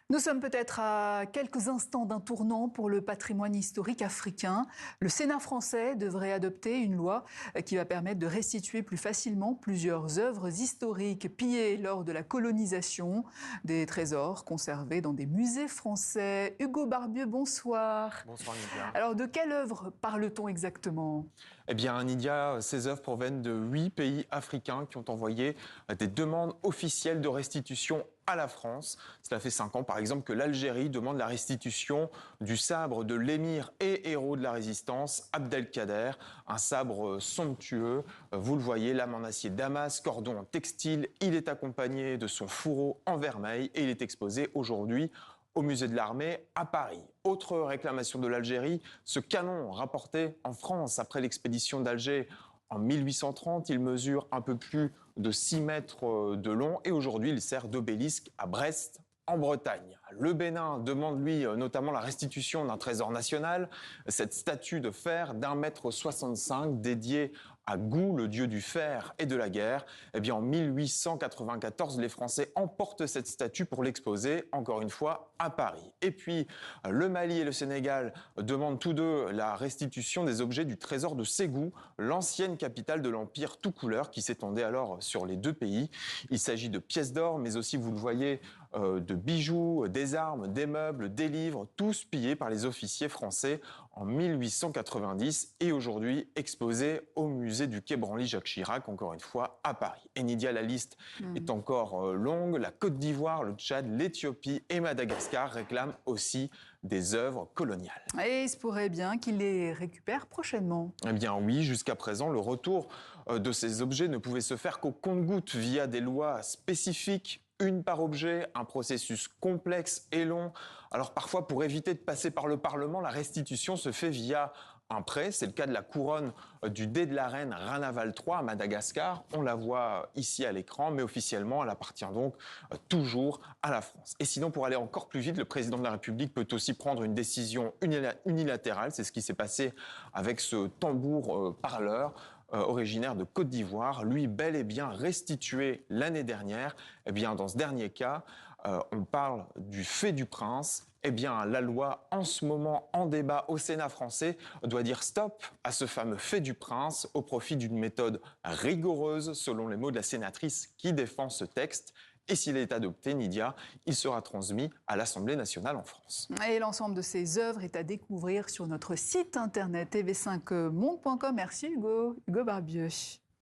Nous sommes peut-être à quelques instants d'un tournant pour le patrimoine historique africain. Le Sénat français devrait adopter une loi qui va permettre de restituer plus facilement plusieurs œuvres historiques pillées lors de la colonisation, des trésors conservés dans des musées français. Hugo Barbieux, bonsoir. Bonsoir Nidia. Alors de quelle œuvre parle-t-on exactement ? Eh bien Nidia, ces œuvres proviennent de 8 pays africains qui ont envoyé des demandes officielles de restitution à la France. Cela fait 5 ans par exemple que l'Algérie demande la restitution du sabre de l'émir et héros de la résistance, Abdelkader, un sabre somptueux. Vous le voyez, lame en acier Damas, cordon en textile. Il est accompagné de son fourreau en vermeil et il est exposé aujourd'hui au musée de l'Armée à Paris. Autre réclamation de l'Algérie, ce canon rapporté en France après l'expédition d'Alger en 1830, il mesure un peu plus de 6 mètres de long et aujourd'hui il sert d'obélisque à Brest, en Bretagne. Le Bénin demande, lui, notamment la restitution d'un trésor national, cette statue de fer d'1,65 m dédiée à Gou, le dieu du fer et de la guerre. Eh bien, en 1894, les Français emportent cette statue pour l'exposer, encore une fois, à Paris. Et puis, le Mali et le Sénégal demandent tous deux la restitution des objets du trésor de Ségou, l'ancienne capitale de l'Empire tout couleur qui s'étendait alors sur les deux pays. Il s'agit de pièces d'or, mais aussi, vous le voyez, de bijoux, des armes, des meubles, des livres, tous pillés par les officiers français en 1890 et aujourd'hui exposés au musée du Quai Branly-Jacques Chirac, encore une fois, à Paris. Et Nidia, la liste est encore longue. La Côte d'Ivoire, le Tchad, l'Éthiopie et Madagascar réclament aussi des œuvres coloniales. Et il se pourrait bien qu'ils les récupèrent prochainement. Eh bien oui, jusqu'à présent, le retour de ces objets ne pouvait se faire qu'au compte-gouttes via des lois spécifiques. Une par objet, un processus complexe et long. Alors parfois, pour éviter de passer par le Parlement, la restitution se fait via un prêt. C'est le cas de la couronne du dé de la reine Ranaval III à Madagascar. On la voit ici à l'écran, mais officiellement, elle appartient donc toujours à la France. Et sinon, pour aller encore plus vite, le président de la République peut aussi prendre une décision unilatérale. C'est ce qui s'est passé avec ce tambour parleur. Originaire de Côte d'Ivoire, lui bel et bien restitué l'année dernière. Eh bien, dans ce dernier cas, on parle du fait du prince. Eh bien, la loi en ce moment en débat au Sénat français doit dire stop à ce fameux fait du prince au profit d'une méthode rigoureuse, selon les mots de la sénatrice qui défend ce texte. Et s'il est adopté, Nidia, il sera transmis à l'Assemblée nationale en France. Et l'ensemble de ces œuvres est à découvrir sur notre site internet tv5monde.com. Merci Hugo Barbieux.